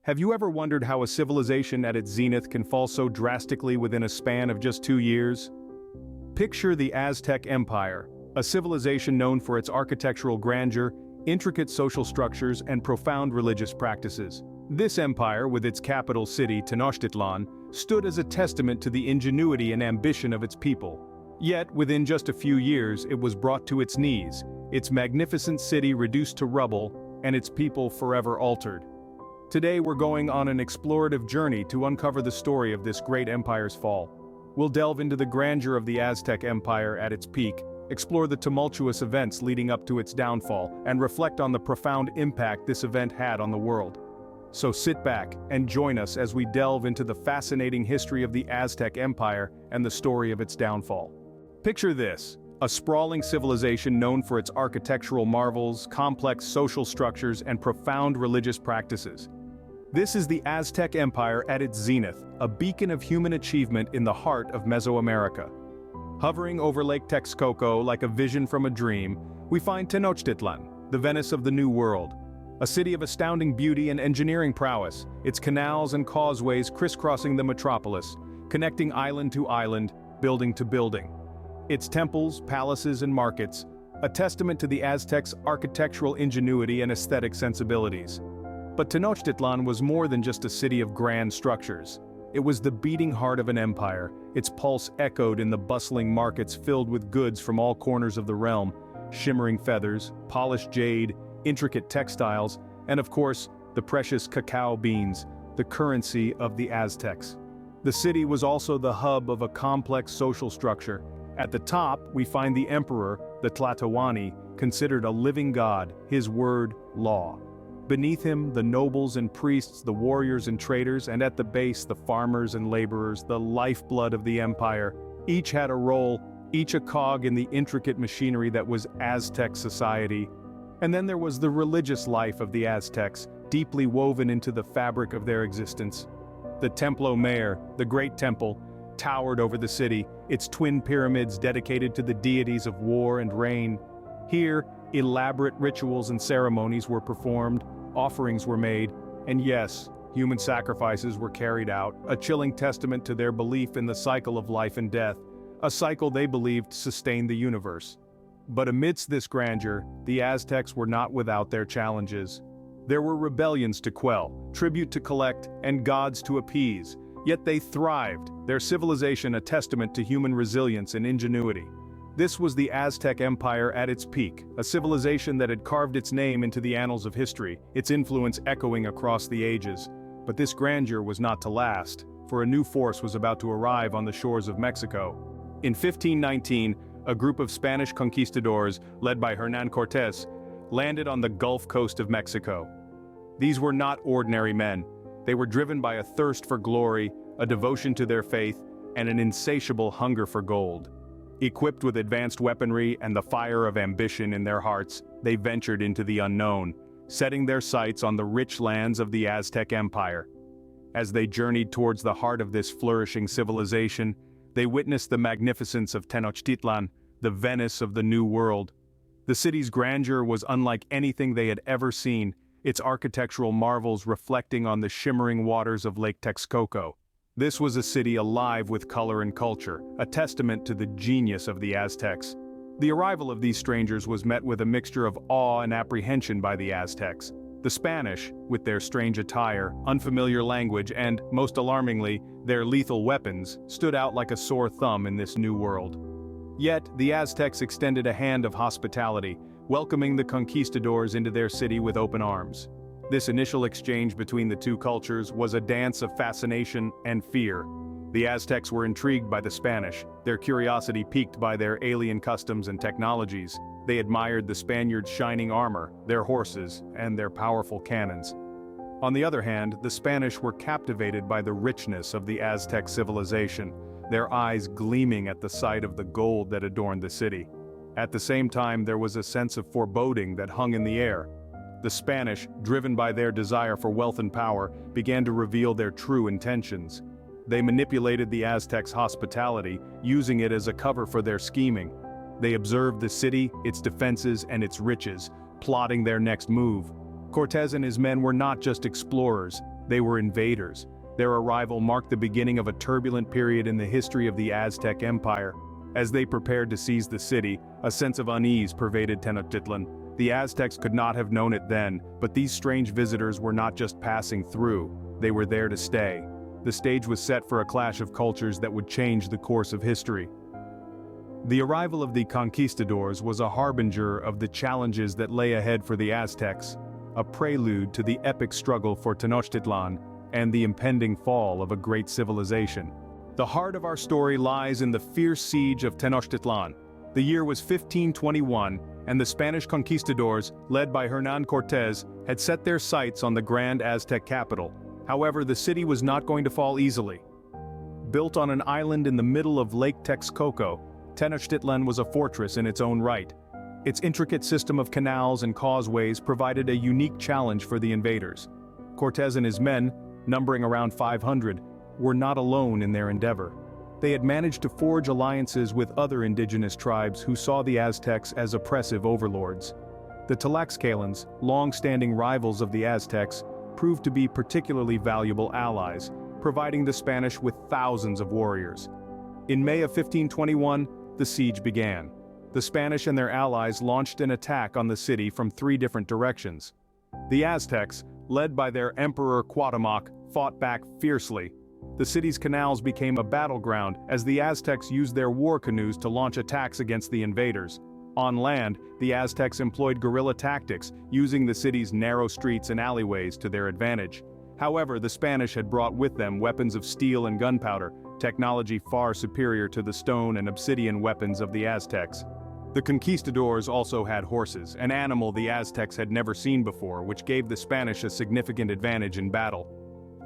Have you ever wondered how a civilization at its zenith can fall so drastically within a span of just 2 years? Picture the Aztec Empire, a civilization known for its architectural grandeur, intricate social structures, and profound religious practices. This empire, with its capital city Tenochtitlan, stood as a testament to the ingenuity and ambition of its people. Yet, within just a few years, it was brought to its knees, its magnificent city reduced to rubble, and its people forever altered. Today we're going on an explorative journey to uncover the story of this great empire's fall. We'll delve into the grandeur of the Aztec Empire at its peak, explore the tumultuous events leading up to its downfall, and reflect on the profound impact this event had on the world. So sit back and join us as we delve into the fascinating history of the Aztec Empire and the story of its downfall. Picture this: a sprawling civilization known for its architectural marvels, complex social structures, and profound religious practices. This is the Aztec Empire at its zenith, a beacon of human achievement in the heart of Mesoamerica. Hovering over Lake Texcoco like a vision from a dream, we find Tenochtitlan, the Venice of the New World. A city of astounding beauty and engineering prowess, its canals and causeways crisscrossing the metropolis, connecting island to island, building to building. Its temples, palaces, and markets, a testament to the Aztecs' architectural ingenuity and aesthetic sensibilities. But Tenochtitlan was more than just a city of grand structures. It was the beating heart of an empire, its pulse echoed in the bustling markets filled with goods from all corners of the realm, shimmering feathers, polished jade, intricate textiles, and of course, the precious cacao beans, the currency of the Aztecs. The city was also the hub of a complex social structure. At the top, we find the emperor, the Tlatoani, considered a living god, his word, law. Beneath him, the nobles and priests, the warriors and traders, and at the base, the farmers and laborers, the lifeblood of the empire. Each had a role, each a cog in the intricate machinery that was Aztec society. And then there was the religious life of the Aztecs, deeply woven into the fabric of their existence. The Templo Mayor, the great temple, towered over the city, its twin pyramids dedicated to the deities of war and rain. Here, elaborate rituals and ceremonies were performed, offerings were made, and yes, human sacrifices were carried out, a chilling testament to their belief in the cycle of life and death, a cycle they believed sustained the universe. But amidst this grandeur, the Aztecs were not without their challenges. There were rebellions to quell, tribute to collect, and gods to appease, yet they thrived, their civilization a testament to human resilience and ingenuity. This was the Aztec Empire at its peak, a civilization that had carved its name into the annals of history, its influence echoing across the ages. But this grandeur was not to last, for a new force was about to arrive on the shores of Mexico. In 1519, a group of Spanish conquistadors, led by Hernán Cortés, landed on the Gulf Coast of Mexico. These were not ordinary men. They were driven by a thirst for glory, a devotion to their faith, and an insatiable hunger for gold. Equipped with advanced weaponry and the fire of ambition in their hearts, they ventured into the unknown, setting their sights on the rich lands of the Aztec Empire. As they journeyed towards the heart of this flourishing civilization, they witnessed the magnificence of Tenochtitlan, the Venice of the New World. The city's grandeur was unlike anything they had ever seen, its architectural marvels reflecting on the shimmering waters of Lake Texcoco. This was a city alive with color and culture, a testament to the genius of the Aztecs. The arrival of these strangers was met with a mixture of awe and apprehension by the Aztecs. The Spanish, with their strange attire, unfamiliar language, and, most alarmingly, their lethal weapons, stood out like a sore thumb in this new world. Yet, the Aztecs extended a hand of hospitality, welcoming the conquistadors into their city with open arms. This initial exchange between the two cultures was a dance of fascination and fear. The Aztecs were intrigued by the Spanish, their curiosity piqued by their alien customs and technologies. They admired the Spaniards' shining armor, their horses, and their powerful cannons. On the other hand, the Spanish were captivated by the richness of the Aztec civilization, their eyes gleaming at the sight of the gold that adorned the city. At the same time, there was a sense of foreboding that hung in the air. The Spanish, driven by their desire for wealth and power, began to reveal their true intentions. They manipulated the Aztecs' hospitality, using it as a cover for their scheming. They observed the city, its defenses, and its riches, plotting their next move. Cortés and his men were not just explorers, They were invaders. Their arrival marked the beginning of a turbulent period in the history of the Aztec Empire. As they prepared to seize the city, a sense of unease pervaded Tenochtitlan. The Aztecs could not have known it then, but these strange visitors were not just passing through, they were there to stay. The stage was set for a clash of cultures that would change the course of history. The arrival of the conquistadors was a harbinger of the challenges that lay ahead for the Aztecs, a prelude to the epic struggle for Tenochtitlan and the impending fall of a great civilization. The heart of our story lies in the fierce siege of Tenochtitlan. The year was 1521, and the Spanish conquistadors, led by Hernán Cortés, had set their sights on the grand Aztec capital. However, the city was not going to fall easily. Built on an island in the middle of Lake Texcoco, Tenochtitlan was a fortress in its own right. Its intricate system of canals and causeways provided a unique challenge for the invaders. Cortés and his men, numbering around 500, were not alone in their endeavor. They had managed to forge alliances with other indigenous tribes who saw the Aztecs as oppressive overlords. The Tlaxcalans, long-standing rivals of the Aztecs, proved to be particularly valuable allies, providing the Spanish with thousands of warriors. In May of 1521, the siege began. The Spanish and their allies launched an attack on the city from 3 different directions. The Aztecs, led by their Emperor Cuauhtémoc, fought back fiercely. The city's canals became a battleground as the Aztecs used their war canoes to launch attacks against the invaders. On land, the Aztecs employed guerrilla tactics, using the city's narrow streets and alleyways to their advantage. However, the Spanish had brought with them weapons of steel and gunpowder, technology far superior to the stone and obsidian weapons of the Aztecs. The conquistadors also had horses, an animal the Aztecs had never seen before, which gave the Spanish a significant advantage in battle.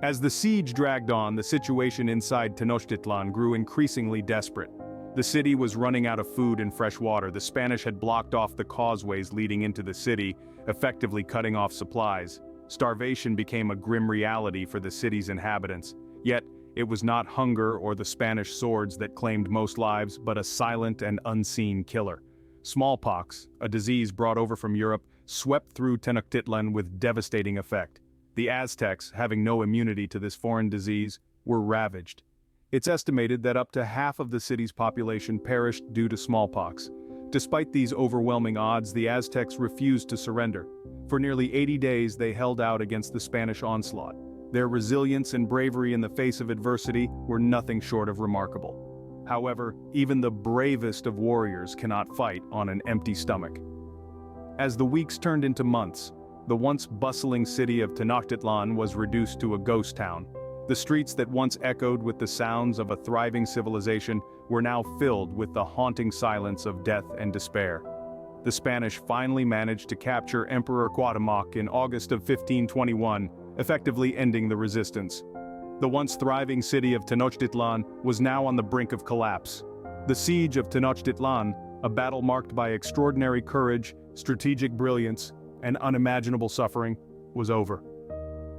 As the siege dragged on, the situation inside Tenochtitlan grew increasingly desperate. The city was running out of food and fresh water. The Spanish had blocked off the causeways leading into the city, effectively cutting off supplies. Starvation became a grim reality for the city's inhabitants. Yet, it was not hunger or the Spanish swords that claimed most lives, but a silent and unseen killer. Smallpox, a disease brought over from Europe, swept through Tenochtitlan with devastating effect. The Aztecs, having no immunity to this foreign disease, were ravaged. It's estimated that up to half of the city's population perished due to smallpox. Despite these overwhelming odds, the Aztecs refused to surrender. For nearly 80 days they held out against the Spanish onslaught. Their resilience and bravery in the face of adversity were nothing short of remarkable. However, even the bravest of warriors cannot fight on an empty stomach. As the weeks turned into months, the once bustling city of Tenochtitlan was reduced to a ghost town. The streets that once echoed with the sounds of a thriving civilization were now filled with the haunting silence of death and despair. The Spanish finally managed to capture Emperor Cuauhtémoc in August of 1521, effectively ending the resistance. The once thriving city of Tenochtitlan was now on the brink of collapse. The Siege of Tenochtitlan, a battle marked by extraordinary courage, strategic brilliance, and unimaginable suffering, was over.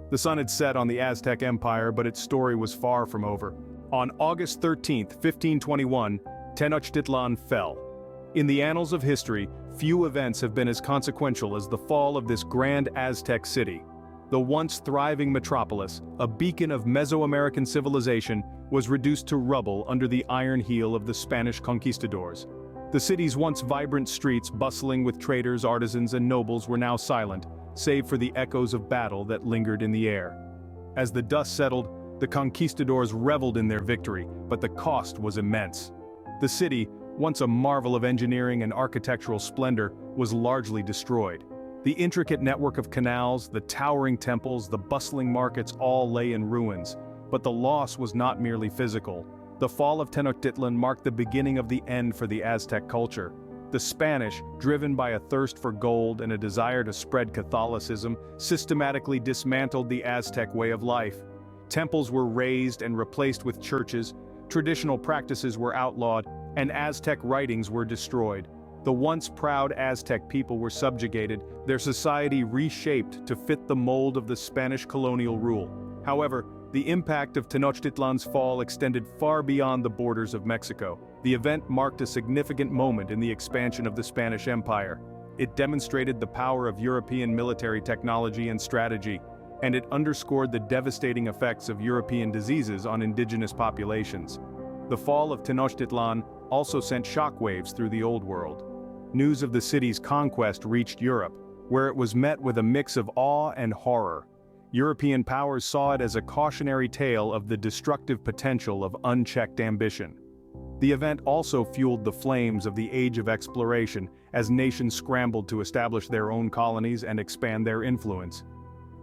The sun had set on the Aztec Empire, but its story was far from over. On August 13, 1521, Tenochtitlan fell. In the annals of history, few events have been as consequential as the fall of this grand Aztec city. The once thriving metropolis, a beacon of Mesoamerican civilization, was reduced to rubble under the iron heel of the Spanish conquistadors. The city's once vibrant streets, bustling with traders, artisans, and nobles, were now silent, save for the echoes of battle that lingered in the air. As the dust settled, the conquistadors reveled in their victory, but the cost was immense. The city, once a marvel of engineering and architectural splendor, was largely destroyed. The intricate network of canals, the towering temples, the bustling markets all lay in ruins. But the loss was not merely physical. The fall of Tenochtitlan marked the beginning of the end for the Aztec culture. The Spanish, driven by a thirst for gold and a desire to spread Catholicism, systematically dismantled the Aztec way of life. Temples were razed and replaced with churches, traditional practices were outlawed, and Aztec writings were destroyed. The once proud Aztec people were subjugated, their society reshaped to fit the mold of the Spanish colonial rule. However, the impact of Tenochtitlan's fall extended far beyond the borders of Mexico. The event marked a significant moment in the expansion of the Spanish Empire. It demonstrated the power of European military technology and strategy, and it underscored the devastating effects of European diseases on indigenous populations. The fall of Tenochtitlan also sent shockwaves through the Old World. News of the city's conquest reached Europe, where it was met with a mix of awe and horror. European powers saw it as a cautionary tale of the destructive potential of unchecked ambition. The event also fueled the flames of the Age of Exploration as nations scrambled to establish their own colonies and expand their influence.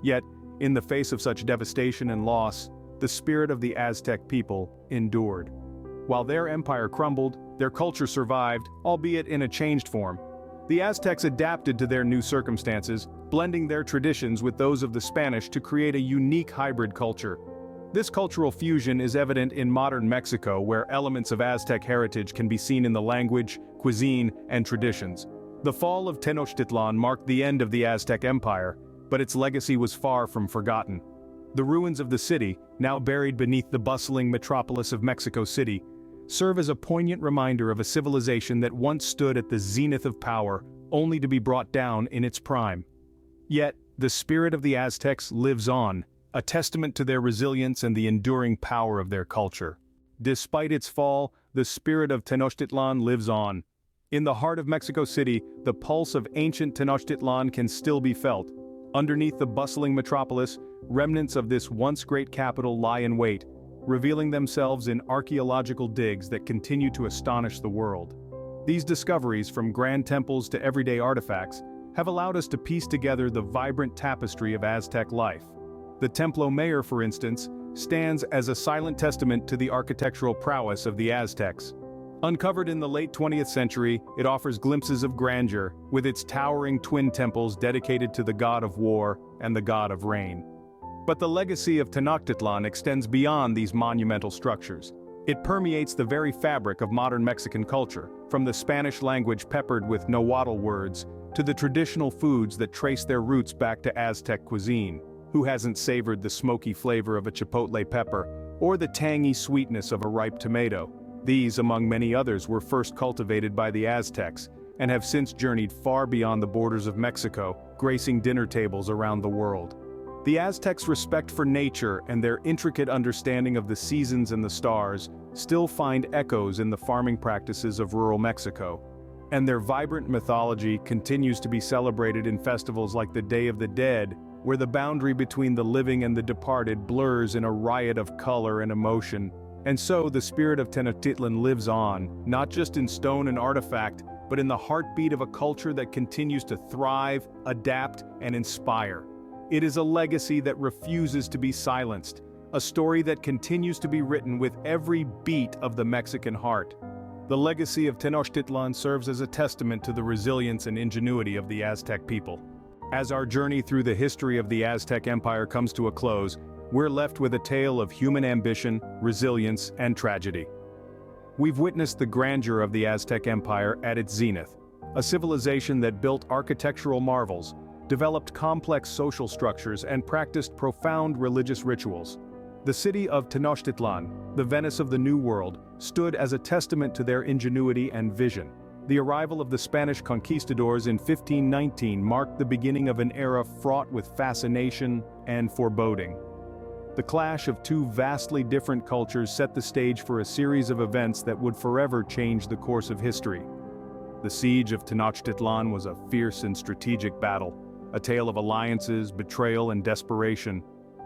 Yet, in the face of such devastation and loss, the spirit of the Aztec people endured. While their empire crumbled, their culture survived, albeit in a changed form. The Aztecs adapted to their new circumstances, blending their traditions with those of the Spanish to create a unique hybrid culture. This cultural fusion is evident in modern Mexico, where elements of Aztec heritage can be seen in the language, cuisine, and traditions. The fall of Tenochtitlan marked the end of the Aztec Empire, but its legacy was far from forgotten. The ruins of the city, now buried beneath the bustling metropolis of Mexico City, serve as a poignant reminder of a civilization that once stood at the zenith of power, only to be brought down in its prime. Yet, the spirit of the Aztecs lives on, a testament to their resilience and the enduring power of their culture. Despite its fall, the spirit of Tenochtitlan lives on. In the heart of Mexico City, the pulse of ancient Tenochtitlan can still be felt. Underneath the bustling metropolis, remnants of this once great capital lie in wait, revealing themselves in archaeological digs that continue to astonish the world. These discoveries, from grand temples to everyday artifacts, have allowed us to piece together the vibrant tapestry of Aztec life. The Templo Mayor, for instance, stands as a silent testament to the architectural prowess of the Aztecs. Uncovered in the late 20th century, it offers glimpses of grandeur, with its towering twin temples dedicated to the god of war and the god of rain. But the legacy of Tenochtitlan extends beyond these monumental structures. It permeates the very fabric of modern Mexican culture, from the Spanish language peppered with Nahuatl words, to the traditional foods that trace their roots back to Aztec cuisine. Who hasn't savored the smoky flavor of a chipotle pepper, or the tangy sweetness of a ripe tomato? These, among many others, were first cultivated by the Aztecs, and have since journeyed far beyond the borders of Mexico, gracing dinner tables around the world. The Aztecs' respect for nature and their intricate understanding of the seasons and the stars still find echoes in the farming practices of rural Mexico. And their vibrant mythology continues to be celebrated in festivals like the Day of the Dead, where the boundary between the living and the departed blurs in a riot of color and emotion. And so the spirit of Tenochtitlan lives on, not just in stone and artifact, but in the heartbeat of a culture that continues to thrive, adapt, and inspire. It is a legacy that refuses to be silenced, a story that continues to be written with every beat of the Mexican heart. The legacy of Tenochtitlan serves as a testament to the resilience and ingenuity of the Aztec people. As our journey through the history of the Aztec Empire comes to a close, we're left with a tale of human ambition, resilience, and tragedy. We've witnessed the grandeur of the Aztec Empire at its zenith, a civilization that built architectural marvels, developed complex social structures, and practiced profound religious rituals. The city of Tenochtitlan, the Venice of the New World, stood as a testament to their ingenuity and vision. The arrival of the Spanish conquistadors in 1519 marked the beginning of an era fraught with fascination and foreboding. The clash of two vastly different cultures set the stage for a series of events that would forever change the course of history. The Siege of Tenochtitlan was a fierce and strategic battle, a tale of alliances, betrayal, and desperation.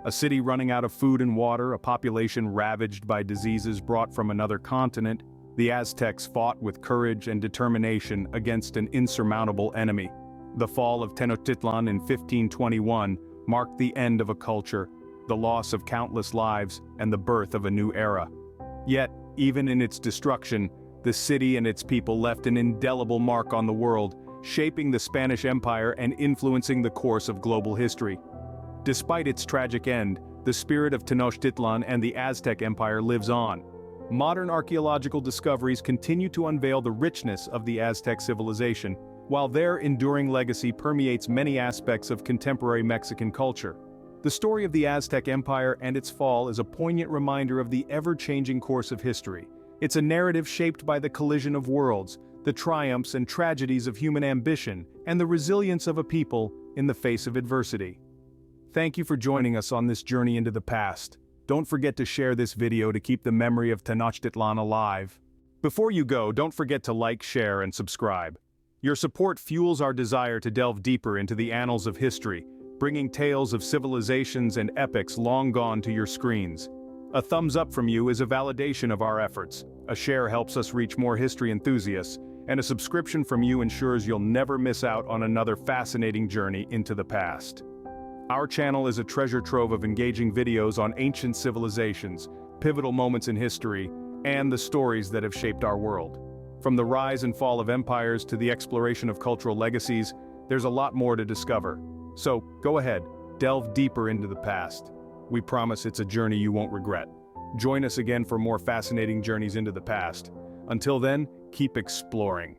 A city running out of food and water, a population ravaged by diseases brought from another continent, the Aztecs fought with courage and determination against an insurmountable enemy. The fall of Tenochtitlan in 1521 marked the end of a culture, the loss of countless lives, and the birth of a new era. Yet, even in its destruction, the city and its people left an indelible mark on the world, shaping the Spanish Empire and influencing the course of global history. Despite its tragic end, the spirit of Tenochtitlan and the Aztec Empire lives on. Modern archaeological discoveries continue to unveil the richness of the Aztec civilization, while their enduring legacy permeates many aspects of contemporary Mexican culture. The story of the Aztec Empire and its fall is a poignant reminder of the ever-changing course of history. It's a narrative shaped by the collision of worlds, the triumphs and tragedies of human ambition, and the resilience of a people in the face of adversity. Thank you for joining us on this journey into the past. Don't forget to share this video to keep the memory of Tenochtitlan alive. Before you go, don't forget to like, share, and subscribe. Your support fuels our desire to delve deeper into the annals of history, bringing tales of civilizations and epics long gone to your screens. A thumbs up from you is a validation of our efforts, a share helps us reach more history enthusiasts, and a subscription from you ensures you'll never miss out on another fascinating journey into the past. Our channel is a treasure trove of engaging videos on ancient civilizations, pivotal moments in history, and the stories that have shaped our world. From the rise and fall of empires to the exploration of cultural legacies, there's a lot more to discover. So, go ahead, delve deeper into the past. We promise it's a journey you won't regret. Join us again for more fascinating journeys into the past. Until then, keep exploring.